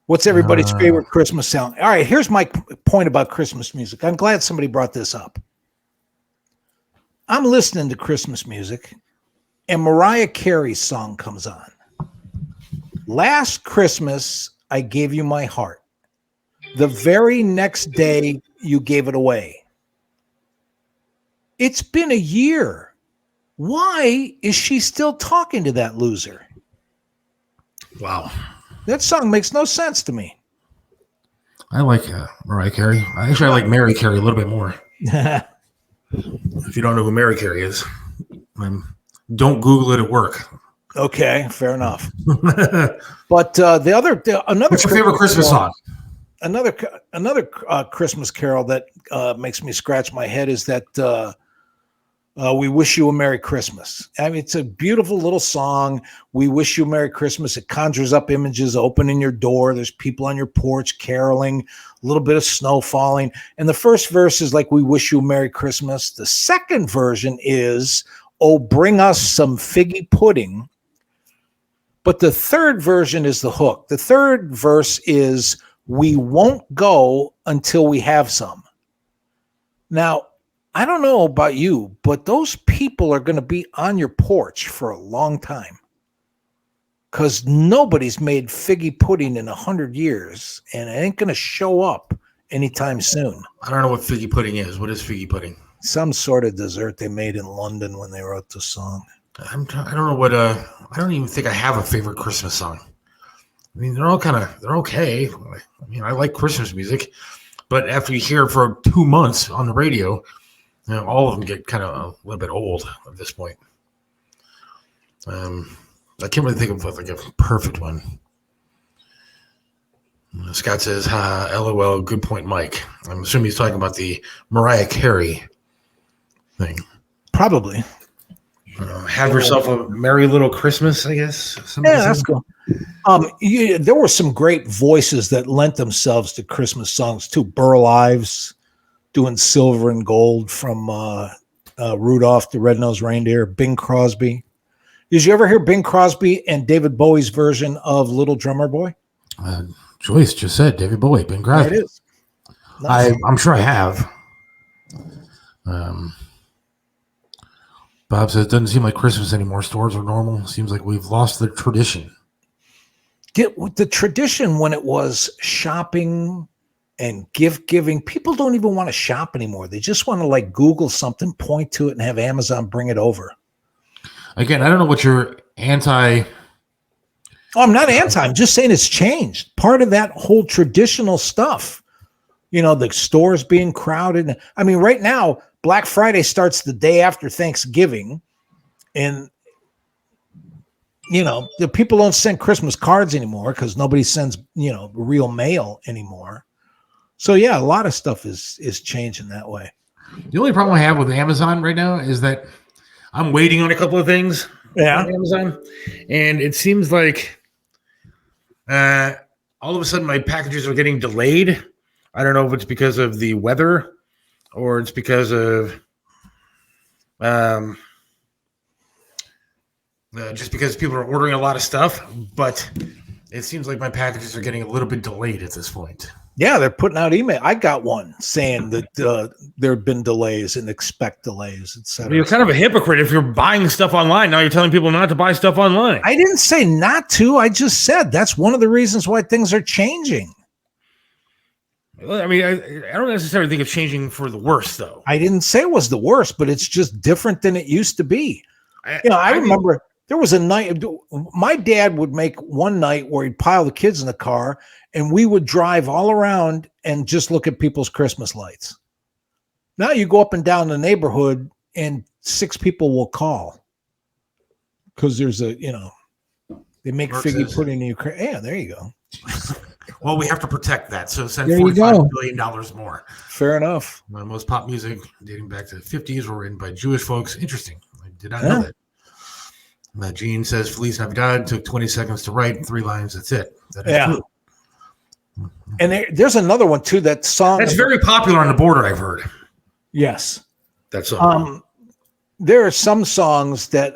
What's everybody's favorite Christmas song? All right, here's my point about Christmas music. I'm glad somebody brought this up. I'm listening to Christmas music, and Mariah Carey's song comes on. Last Christmas, I gave you my heart. The very next day, you gave it away. It's been a year. Why is she still talking to that loser? Wow. That song makes no sense to me. I like Mariah Carey. I like Mary Carey a little bit more. If you don't know who Mary Carey is, don't Google it at work. Okay, fair enough. But another. What's your favorite Christmas song? Another Christmas carol that makes me scratch my head is that "We Wish You a Merry Christmas." I mean, it's a beautiful little song. We wish you a Merry Christmas. It conjures up images opening your door. There's people on your porch caroling, a little bit of snow falling. And the first verse is like, "We wish you a Merry Christmas." The second version is, "Oh, bring us some figgy pudding." But the third version is the hook. The third verse is, "We won't go until we have some." Now, I don't know about you, but those people are going to be on your porch for a long time because nobody's made figgy pudding in 100 years, and it ain't going to show up anytime soon. I don't know what figgy pudding is. What is figgy pudding? Some sort of dessert they made in London when they wrote the song. I don't know what. I don't even think I have a favorite Christmas song. I mean, they're okay. I mean, I like Christmas music, but after you hear it for 2 months on the radio, all of them get kind of a little bit old at this point. I can't really think of like a perfect one. Scott says, LOL, good point, Mike. I'm assuming he's talking about the Mariah Carey thing. Probably. Have yourself a merry little Christmas, I guess. Yeah, that's cool. There were some great voices that lent themselves to Christmas songs too. Burl Ives doing Silver and Gold from Rudolph the Red-Nosed Reindeer. Bing Crosby. Did you ever hear Bing Crosby and David Bowie's version of Little Drummer Boy? Joyce just said David Bowie, Bing Crosby. There it is. Nice. I'm sure I have. Bob says, it doesn't seem like Christmas anymore. Stores are normal. Seems like we've lost the tradition. The tradition when it was shopping and gift giving. People don't even want to shop anymore. They just want to like Google something, point to it, and have Amazon bring it over. Again, I don't know what you're anti. Oh, I'm not anti. I'm just saying it's changed. Part of that whole traditional stuff. The stores being crowded. I mean, right now, Black Friday starts the day after Thanksgiving. And, the people don't send Christmas cards anymore because nobody sends, real mail anymore. So, yeah, a lot of stuff is changing that way. The only problem I have with Amazon right now is that I'm waiting on a couple of things on Amazon. And it seems like all of a sudden my packages are getting delayed. I don't know if it's because of the weather or it's because of just because people are ordering a lot of stuff. But it seems like my packages are getting a little bit delayed at this point. Yeah, they're putting out email. I got one saying that there have been delays and expect delays, etc. You're kind of a hypocrite if you're buying stuff online. Now you're telling people not to buy stuff online. I didn't say not to. I just said that's one of the reasons why things are changing. I mean, I don't necessarily think it's changing for the worse, though. I didn't say it was the worst, but it's just different than it used to be. I remember there was a night. My dad would make one night where he'd pile the kids in the car, and we would drive all around and just look at people's Christmas lights. Now you go up and down the neighborhood, and 6 people will call because there's they make figgy pudding in Ukraine. Yeah, there you go. Well, we have to protect that. So send $45 billion more. Fair enough. Most pop music dating back to the 50s were written by Jewish folks. Interesting. I did not know that. Gene says Feliz Navidad took 20 seconds to write, 3 lines. That's it. That is true. And there's another one too. That song that's very popular on the border. I've heard. Yes. That song. There are some songs that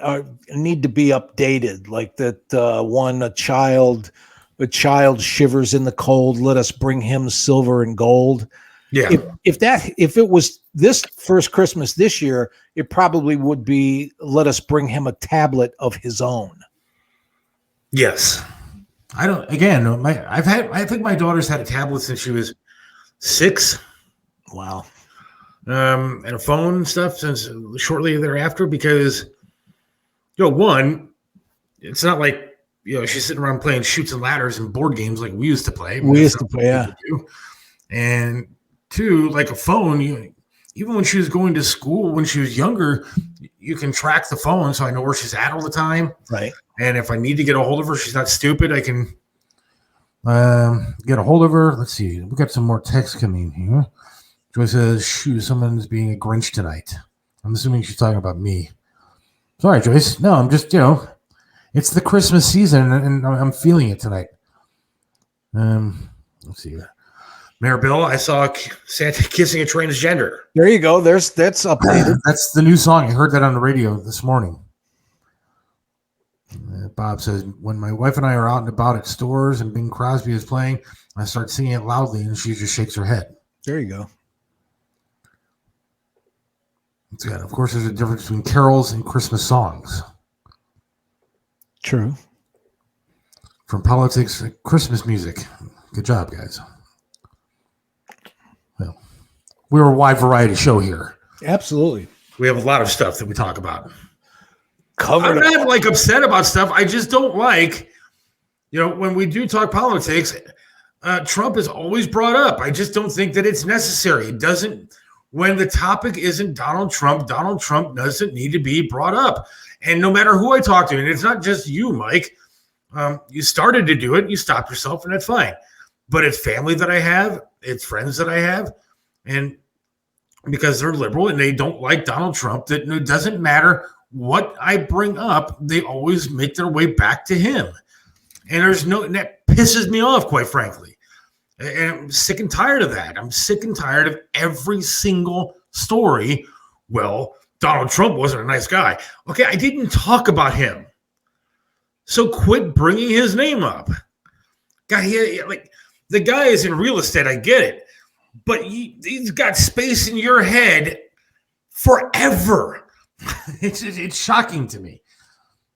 need to be updated, like that one, a child A child shivers in the cold. Let us bring him silver and gold. Yeah. If it was this first Christmas this year, it probably would be let us bring him a tablet of his own. Yes. I think my daughter's had a tablet since she was 6. Wow. And a phone and stuff since shortly thereafter, because, one, it's not like, she's sitting around playing Chutes and Ladders and board games like we used to play. Yeah. And 2, like a phone, even when she was going to school, when she was younger, you can track the phone so I know where she's at all the time. Right. And if I need to get a hold of her, she's not stupid, I can get a hold of her. Let's see. We got some more text coming here. Joy says, shoot, someone's being a Grinch tonight. I'm assuming she's talking about me. Sorry, Joyce. No, I'm just, it's the Christmas season, and I'm feeling it tonight. Let's see. Mayor Bill, I saw Santa kissing a transgender. There you go. That's updated. That's the new song. I heard that on the radio this morning. Bob says, when my wife and I are out and about at stores and Bing Crosby is playing, I start singing it loudly, and she just shakes her head. There you go. Of course, there's a difference between carols and Christmas songs. True. From politics to Christmas music. Good job, guys. Well, we're a wide variety show here. Absolutely. We have a lot of stuff that we talk about. I'm not upset about stuff. I just don't like, when we do talk politics, Trump is always brought up. I just don't think that it's necessary. It doesn't. When the topic isn't Donald Trump doesn't need to be brought up. And no matter who I talk to, and it's not just you, Mike, you started to do it, you stopped yourself, and that's fine. But it's family that I have, it's friends that I have, and because they're liberal and they don't like Donald Trump, that it doesn't matter what I bring up, they always make their way back to him. And that pisses me off, quite frankly. And I'm sick and tired of that. I'm sick and tired of every single story. Well, Donald Trump wasn't a nice guy. Okay, I didn't talk about him. So quit bringing his name up. God, the guy is in real estate. I get it. But he's got space in your head forever. It's shocking to me.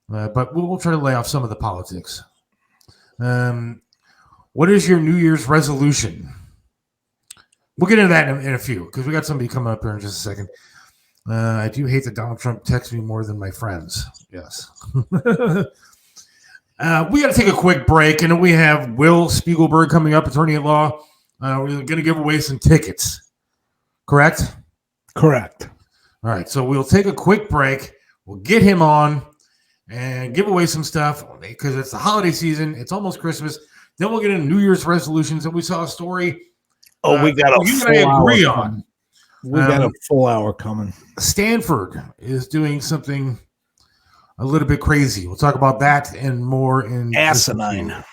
But we'll try to lay off some of the politics. What is your New Year's resolution? We'll get into that in a few, because we got somebody coming up here in just a second. I do hate that Donald Trump texts me more than my friends. Yes. We got to take a quick break, and then we have Will Spiegelberg coming up, attorney at law. We're going to give away some tickets. Correct? Correct. All right, so we'll take a quick break. We'll get him on and give away some stuff, because it's the holiday season. It's almost Christmas. Then we'll get into New Year's resolutions, and we saw a story. We got a you and I agree on. We got a full hour coming. Stanford is doing something a little bit crazy. We'll talk about that and more in asinine.